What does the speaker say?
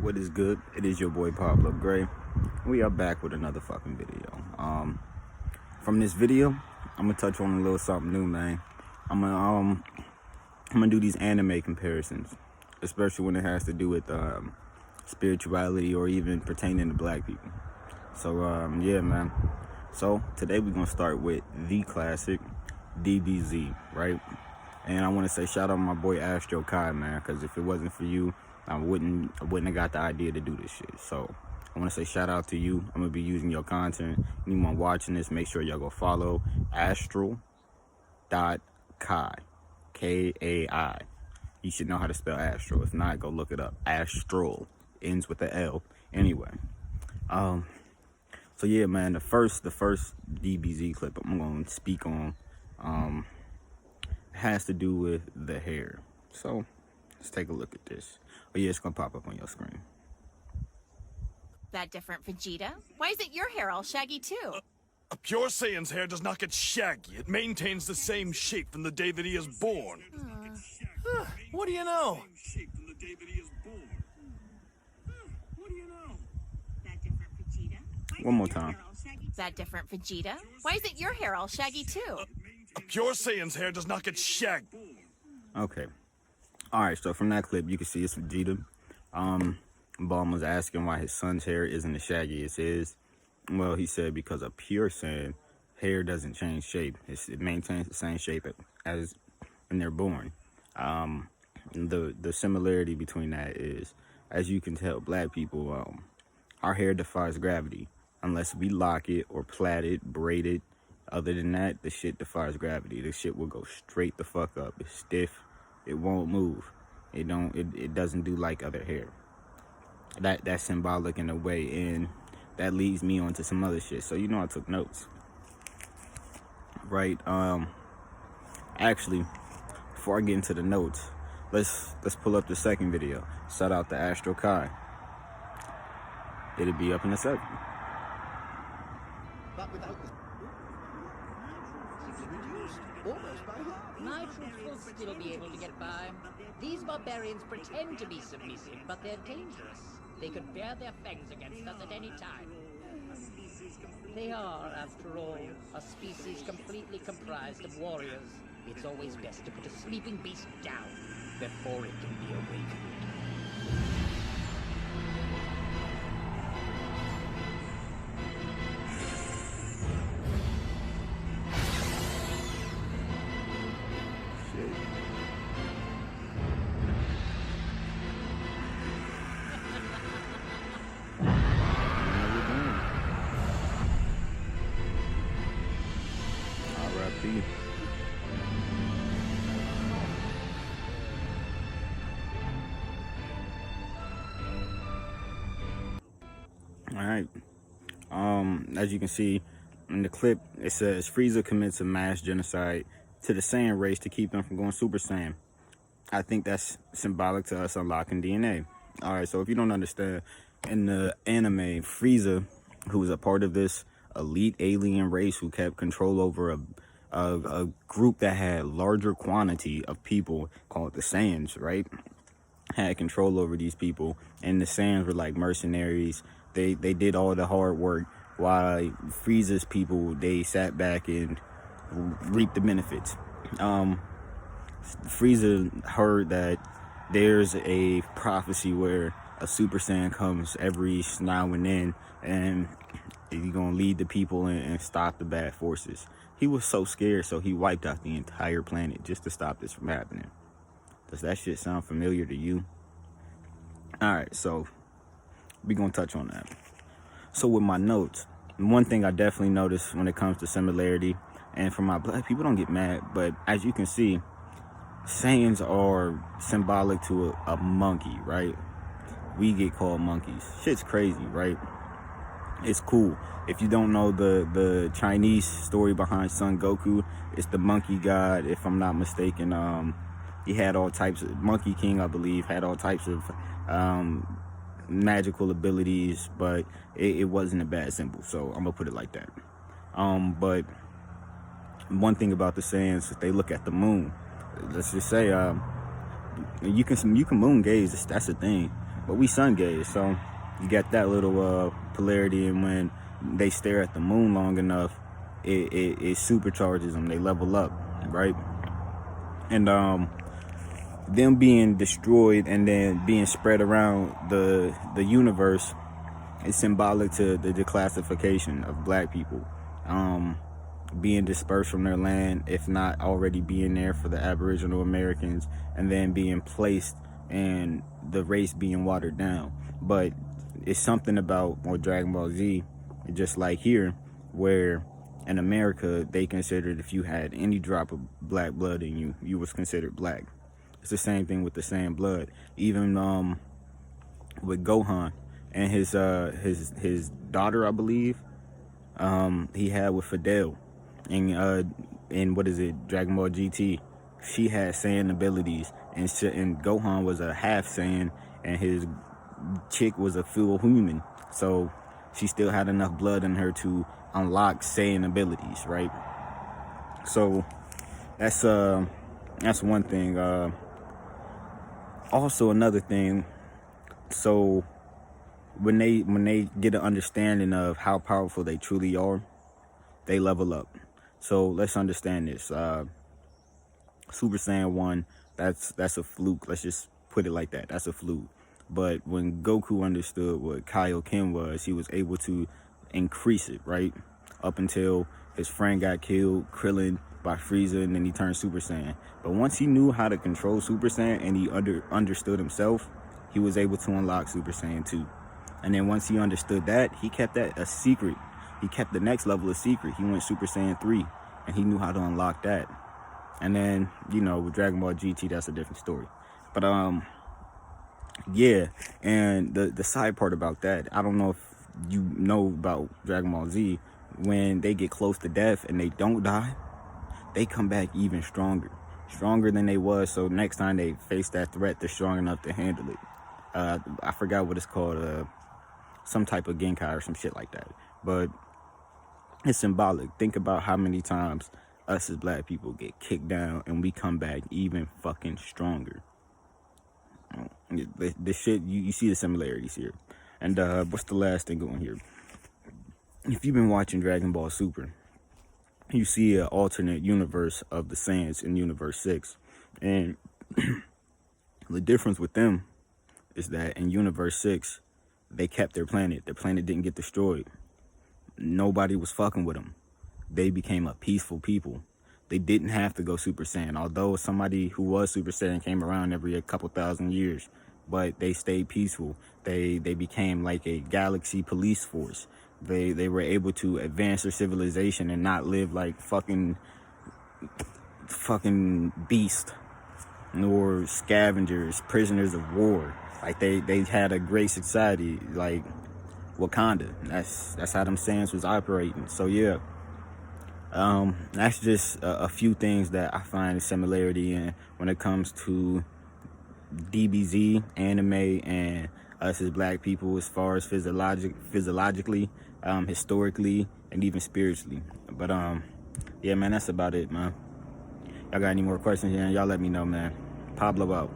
What is good? It is your boy PvbloGrey. We are back with another fucking video. From this video, I'm gonna touch on a little something new, man. I'm gonna do these anime comparisons, especially when it has to do with spirituality or even pertaining to black people. So yeah, man. So today we're gonna start with the classic DBZ, right? And I want to say shout out to my boy Astro Kai, man, because if it wasn't for you, I wouldn't have got the idea to do this shit. So I want to say shout out to you. I'm gonna be using your content. Anyone watching this, make sure y'all go follow Astral.Kai, Kai. You should know how to spell Astral. If not, go look it up. Astral ends with a L. Anyway, so yeah, man, the first DBZ clip I'm gonna speak on has to do with the hair. So let's take a look at this. Oh yeah, it's gonna pop up on your screen. That different, Vegeta? Why isn't your hair all shaggy too? A pure Saiyan's hair does not get shaggy. It maintains the same shape from the day that he is born. What do you know? One more time. That different, Vegeta? Why isn't your hair all shaggy too? A pure Saiyan's hair does not get shaggy. Okay. Alright, so from that clip, you can see it's Vegeta. Bulma was asking why his son's hair isn't as shaggy as his. Well, he said because a pure Saiyan hair doesn't change shape. It maintains the same shape as when they're born. The similarity between that is, as you can tell, black people, our hair defies gravity. Unless we lock it or plait it, braid it. Other than that, the shit defies gravity. The shit will go straight the fuck up. It's stiff. It won't move. It doesn't do like other hair. That's symbolic in a way, and that leads me on to some other shit. So you know I took notes. Right? Actually, before I get into the notes, let's pull up the second video. Shout out to Astro Kai. It'll be up in a second. But without the reduced almost by half. My troops will still be able to get by. These barbarians pretend to be submissive, but they're dangerous. They could bare their fangs against us at any time. They are, after all, a species completely comprised of warriors. It's always best to put a sleeping beast down before it can be awakened. R.I.P. All right. As you can see in the clip, it says Frieza commits a mass genocide to the Saiyan race to keep them from going Super Saiyan. I think that's symbolic to us unlocking DNA. All right, so if you don't understand, in the anime, Frieza, who was a part of this elite alien race who kept control over a group that had larger quantity of people called the Saiyans, right? Had control over these people, and the Saiyans were like mercenaries. They did all the hard work, while Frieza's people, they sat back and reaped the benefits. Frieza heard that there's a prophecy where a Super Saiyan comes every now and then, and he's gonna lead the people and stop the bad forces. He was so scared, so he wiped out the entire planet just to stop this from happening. Does that shit sound familiar to you? Alright, so we're gonna touch on that. So with my notes, one thing I definitely noticed when it comes to similarity, and for my black people, don't get mad, but as you can see, Saiyans are symbolic to a monkey, right? We get called monkeys. Shit's crazy, right? It's cool. If you don't know the Chinese story behind Son Goku, it's the monkey god, if I'm not mistaken. He had all types of, Monkey King, I believe, had all types of magical abilities, but it wasn't a bad symbol, so I'm gonna put it like that. But one thing about the Saiyans, if they look at the moon, let's just say you can moon gaze, that's the thing. but we sun gaze, so you got that little polarity, and when they stare at the moon long enough, it supercharges them. They level up, right? And them being destroyed and then being spread around the universe is symbolic to the declassification of black people, being dispersed from their land, if not already being there for the Aboriginal Americans, and then being placed and the race being watered down. But it's something about more Dragon Ball Z, just like here, where in America they considered if you had any drop of black blood in you, you was considered black. It's the same thing with the Saiyan blood. Even with Gohan and his daughter, I believe, he had with Fidel, and in what is it, Dragon Ball GT, she had Saiyan abilities, and Gohan was a half Saiyan, and his chick was a full human, so she still had enough blood in her to unlock Saiyan abilities, right? So that's one thing. Also another thing, so when they get an understanding of how powerful they truly are, they level up. So let's understand this. Super Saiyan 1, that's a fluke. Let's just put it like that. That's a fluke. But when Goku understood what Kaioken was, he was able to increase it, right? Up until his friend got killed, Krillin, by Frieza, and then he turned Super Saiyan. But once he knew how to control Super Saiyan and he understood himself, he was able to unlock Super Saiyan 2. And then once he understood that, he kept that a secret. He kept the next level a secret. He went Super Saiyan 3, and he knew how to unlock that. And then, you know, with Dragon Ball GT, that's a different story. But yeah, and the side part about that, I don't know if you know about Dragon Ball Z, when they get close to death and they don't die, they come back even stronger than they was. So next time they face that threat, they're strong enough to handle it. I forgot what it's called, some type of Genkai or some shit like that, but it's symbolic. Think about how many times us as black people get kicked down and we come back even fucking stronger. This shit, you see the similarities here. And what's the last thing going here? If you've been watching Dragon Ball Super, you see an alternate universe of the Saiyans in Universe 6. And the difference with them is that in Universe 6, they kept their planet. Their planet didn't get destroyed. Nobody was fucking with them. They became a peaceful people. They didn't have to go Super Saiyan, although somebody who was Super Saiyan came around every couple thousand years, but they stayed peaceful. They became like a galaxy police force. They were able to advance their civilization and not live like fucking beasts, nor scavengers, prisoners of war. Like they had a great society, like Wakanda. That's how them Saiyans was operating. So yeah, that's just a few things that I find a similarity in when it comes to DBZ, anime, and us as black people, as far as physiologically, historically, and even spiritually. But yeah, man, that's about it, man. Y'all got any more questions here? Y'all let me know, man. Pablo out.